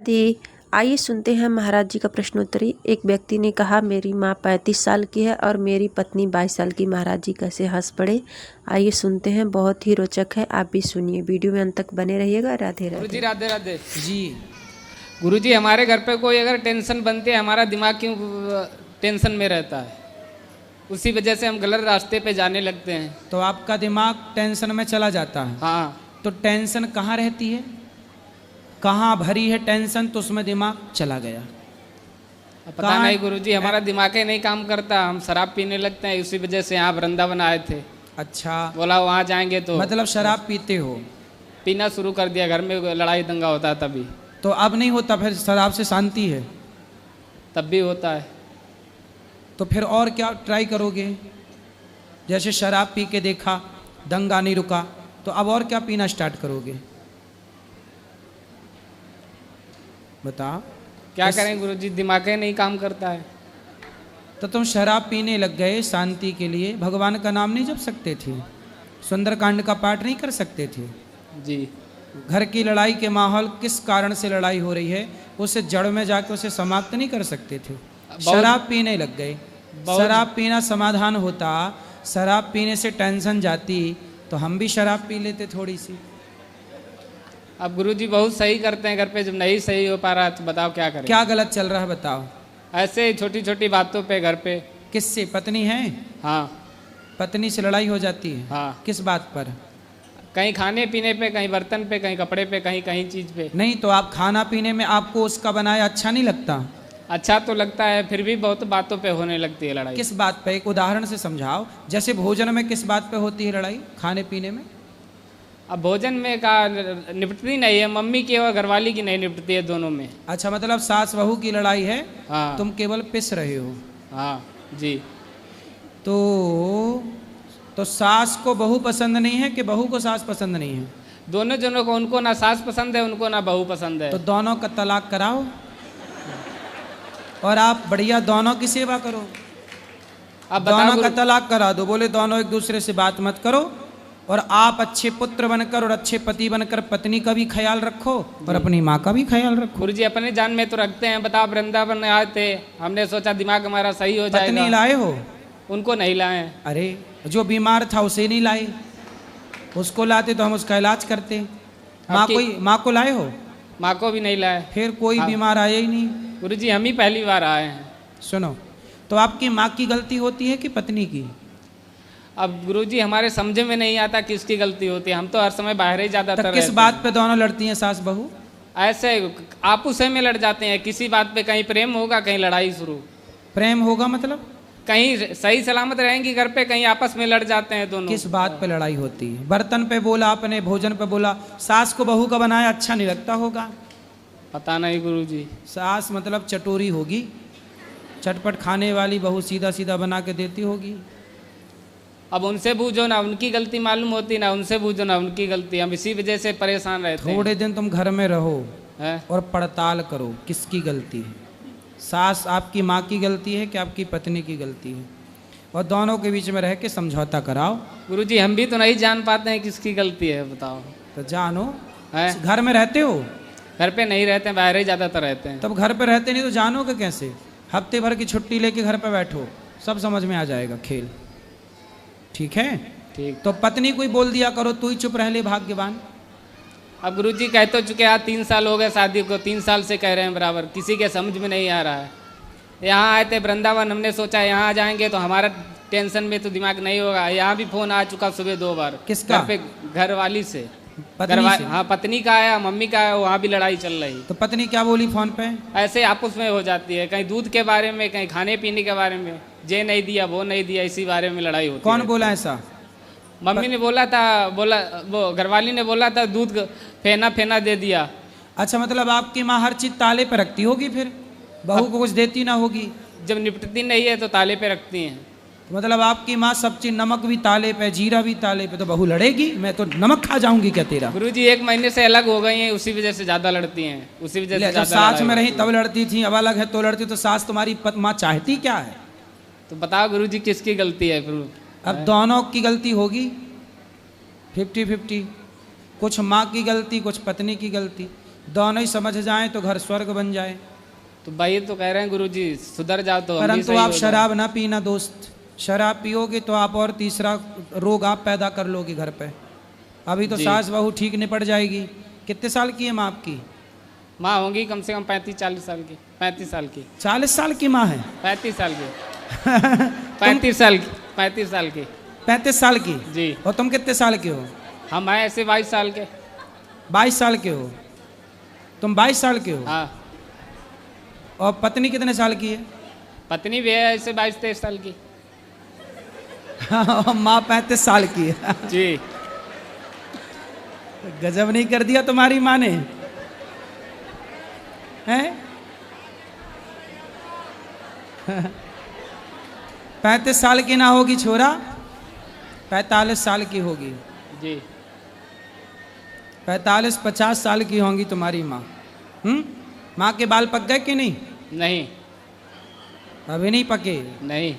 दी। आइए सुनते हैं महाराज जी का प्रश्नोत्तरी। एक व्यक्ति ने कहा, मेरी माँ 35 साल की है और मेरी पत्नी 22 साल की। महाराज जी कैसे हंस पड़े। आइए सुनते हैं, बहुत ही रोचक है, आप भी सुनिए। वीडियो में अंत तक बने रहिएगा। राधे राधे। गुरुजी राधे राधे जी। गुरुजी, हमारे घर पे कोई अगर टेंशन बनती है, हमारा दिमाग क्यों टेंशन में रहता है? उसी वजह से हम गलत रास्ते पे जाने लगते हैं। तो आपका दिमाग टेंशन में चला जाता है। हाँ, तो टेंशन कहाँ रहती है, कहाँ भरी है टेंशन, तो उसमें दिमाग चला गया। पता नहीं गुरुजी, हमारा दिमाग ही नहीं काम करता। हम शराब पीने लगते हैं, उसी वजह से यहाँ वृंदावन आए थे। अच्छा, बोला वहाँ जाएंगे तो मतलब शराब पीते हो? पीना शुरू कर दिया, घर में लड़ाई दंगा होता है तभी। तो अब नहीं होता, फिर शराब से शांति है? तब भी होता है। तो फिर और क्या ट्राई करोगे? जैसे शराब पी के देखा, दंगा नहीं रुका, तो अब और क्या पीना स्टार्ट करोगे? बताओ। क्या करें गुरुजी, दिमाग ही नहीं काम करता है। तो तुम शराब पीने लग गए शांति के लिए, भगवान का नाम नहीं जप सकते थे? सुंदरकांड का पाठ नहीं कर सकते थे? जी। घर की लड़ाई के माहौल, किस कारण से लड़ाई हो रही है, उसे जड़ में जाके उसे समाप्त नहीं कर सकते थे? शराब पीने लग गए। शराब पीना समाधान होता, शराब पीने से टेंशन जाती, तो हम भी शराब पी लेते थोड़ी सी। अब गुरुजी बहुत सही करते हैं घर पे, जब नहीं सही हो पा रहा तो बताओ क्या करें? क्या गलत चल रहा है बताओ? ऐसे ही छोटी छोटी बातों पे घर पे। किससे? पत्नी है? हाँ। पत्नी से लड़ाई हो जाती है? हाँ। किस बात पर? कहीं खाने पीने पे, कहीं बर्तन पे, कहीं कपड़े पे, कहीं कहीं चीज पे। नहीं तो आप खाना पीने में आपको उसका बनाया अच्छा नहीं लगता? अच्छा तो लगता है, फिर भी बहुत बातों पे होने लगती है लड़ाई। किस बात पे, एक उदाहरण से समझाओ। जैसे भोजन में किस बात पे होती है लड़ाई, खाने पीने में? अब भोजन में का निपटती नहीं है, मम्मी की और घरवाली की नहीं निपटती है, दोनों में। अच्छा, मतलब सास बहू की लड़ाई है। हाँ। तुम केवल पिस रहे हो। हाँ जी। तो सास को बहू पसंद नहीं है कि बहू को सास पसंद नहीं है? दोनों जनों को, उनको ना सास पसंद है, उनको ना बहू पसंद है। तो दोनों का तलाक कराओ और आप बढ़िया दोनों की सेवा करो। अब दोनों का तलाक करा दो, बोले दोनों एक दूसरे से बात मत करो, और आप अच्छे पुत्र बनकर और अच्छे पति बनकर पत्नी का भी ख्याल रखो और अपनी माँ का भी ख्याल रखो। गुरुजी अपने जान में तो रखते हैं। बताओ, वृंदावन आए थे, हमने सोचा दिमाग हमारा सही हो जाएगा। पत्नी लाए हो? उनको नहीं लाए। अरे जो बीमार था उसे नहीं लाए, उसको लाते तो हम उसका इलाज करते। माँ को लाए हो? माँ को भी नहीं लाए। फिर कोई बीमार आया ही नहीं। गुरुजी हम ही पहली बार आए हैं। सुनो, तो आपकी माँ की गलती होती है कि पत्नी की? अब गुरुजी हमारे समझ में नहीं आता किसकी गलती होती है, हम तो हर समय बाहर ही ज्यादातर तो किस बात पे दोनों लड़ती हैं सास बहू? ऐसे आपस में लड़ जाते हैं, किसी बात पे। कहीं प्रेम होगा, कहीं लड़ाई शुरू। प्रेम होगा मतलब? कहीं सही सलामत रहेंगी घर पे, कहीं आपस में लड़ जाते हैं दोनों। किस बात पे लड़ाई होती है? बर्तन पे बोला आपने, भोजन पे बोला। सास को बहू का बनाया अच्छा नहीं लगता होगा? पता नहीं गुरुजी। सास मतलब चटोरी होगी, चटपट खाने वाली, बहू सीधा सीधा बना के देती होगी। अब उनसे बूझो ना, उनकी गलती मालूम होती ना, उनसे बूझो ना उनकी गलती। हम इसी वजह से परेशान रहते हैं। थोड़े दिन तुम घर में रहो है? और पड़ताल करो किसकी गलती है। सास आपकी माँ की गलती है कि आपकी पत्नी की गलती है, और दोनों के बीच में रह के समझौता कराओ। गुरुजी हम भी तो नहीं जान पाते हैं किसकी गलती है, बताओ। तो जानो। है? घर में रहते हो? घर पे नहीं रहते हैं, बाहर ही ज्यादातर रहते हैं। तब घर पे रहते नहीं तो जानोगे कैसे? हफ्ते भर की छुट्टी लेके घर पे बैठो, सब समझ में आ जाएगा खेल। ठीक है? ठीक। तो पत्नी कोई बोल दिया करो, तू ही चुप रह ले भाग्यवान। अब गुरुजी कह तो चुके, आज 3 साल हो गए शादी को, 3 साल से कह रहे हैं बराबर, किसी के समझ में नहीं आ रहा है। यहाँ आए थे वृंदावन, हमने सोचा यहाँ आ जाएंगे तो हमारा टेंशन में तो दिमाग नहीं होगा। यहाँ भी फोन आ चुका सुबह 2 बार। किसका? घर पे, घर वाली से। पत्नी से? हाँ, पत्नी का आया, मम्मी का आया, वहाँ भी लड़ाई चल रही। तो पत्नी क्या बोली फोन पे? ऐसे आपस में हो जाती है, कहीं दूध के बारे में, कहीं खाने पीने के बारे में, ये नहीं दिया वो नहीं दिया, इसी बारे में लड़ाई होती है। कौन बोला ऐसा? मम्मी ने बोला था, वो घरवाली ने बोला था दूध फेना फेना दे दिया। अच्छा, मतलब आपकी माँ हर चीज ताले पे रखती होगी, फिर बहू को कुछ देती ना होगी? जब निपटती नहीं है तो ताले पे रखती हैं। तो मतलब आपकी माँ सब चीज, नमक भी ताले पे, जीरा भी ताले पे, तो बहू लड़ेगी? मैं तो नमक खा जाऊंगी क्या तेरा? गुरुजी 1 महीने से अलग हो गई हैं, उसी वजह से ज्यादा लड़ती हैं, उसी वजह से। जब साथ में रही तब लड़ती थी, अब अलग है तो लड़ती। तो सास तुम्हारी माँ चाहती क्या है? तो बताओ गुरुजी किसकी गलती है फिर? अब दोनों की गलती होगी 50-50, कुछ माँ की गलती, कुछ पत्नी की गलती। दोनों ही समझ जाएं तो घर स्वर्ग बन जाए। तो भाई तो कह रहे हैं गुरुजी सुधर जाओ तो हम भी परंतु सही आप हो जाए। शराब ना पीना दोस्त, शराब पियोगे तो आप और तीसरा रोग आप पैदा कर लोगे घर पे। अभी तो जी। सास बहू ठीक निपट जाएगी। कितने साल की है माँ आपकी? माँ होंगी कम से कम 35-40 साल की, 35 साल की, 40 साल की माँ है। 35 साल की, 35 साल की, 35 साल की 35 साल की। जी। और तुम कितने साल के हो? हम हैं ऐसे 22 साल के। 22 साल के हो। तुम 22 साल के हो। हाँ, और पत्नी कितने साल की है? पत्नी भी है ऐसे 22-23 साल की। माँ 35 साल की है। जी। गजब नहीं कर दिया तुम्हारी माँ ने, हैं? 35 साल की ना होगी छोरा, 45 साल की होगी। जी। 45-50 साल की होंगी तुम्हारी माँ। माँ के बाल पक गए कि नहीं? नहीं, अभी नहीं पके। नहीं।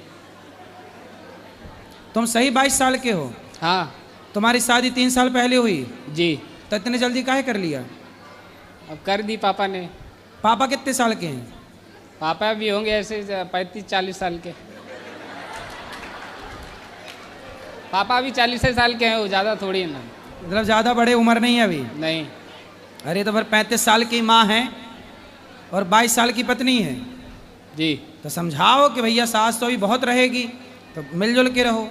तुम सही 22 साल के हो। हाँ। तुम्हारी शादी 3 साल पहले हुई, जी। तो इतने जल्दी काहे कर लिया? अब कर दी पापा ने। पापा कितने साल के हैं? पापा भी होंगे ऐसे 35-40 साल के। पापा भी 40 साल के हैं, वो ज़्यादा थोड़ी है ना। मतलब ज़्यादा बड़े उम्र नहीं है अभी। नहीं। अरे तो फिर 35 साल की माँ है और 22 साल की पत्नी है, जी। तो समझाओ कि भैया सास तो अभी बहुत रहेगी, तो मिलजुल के रहो।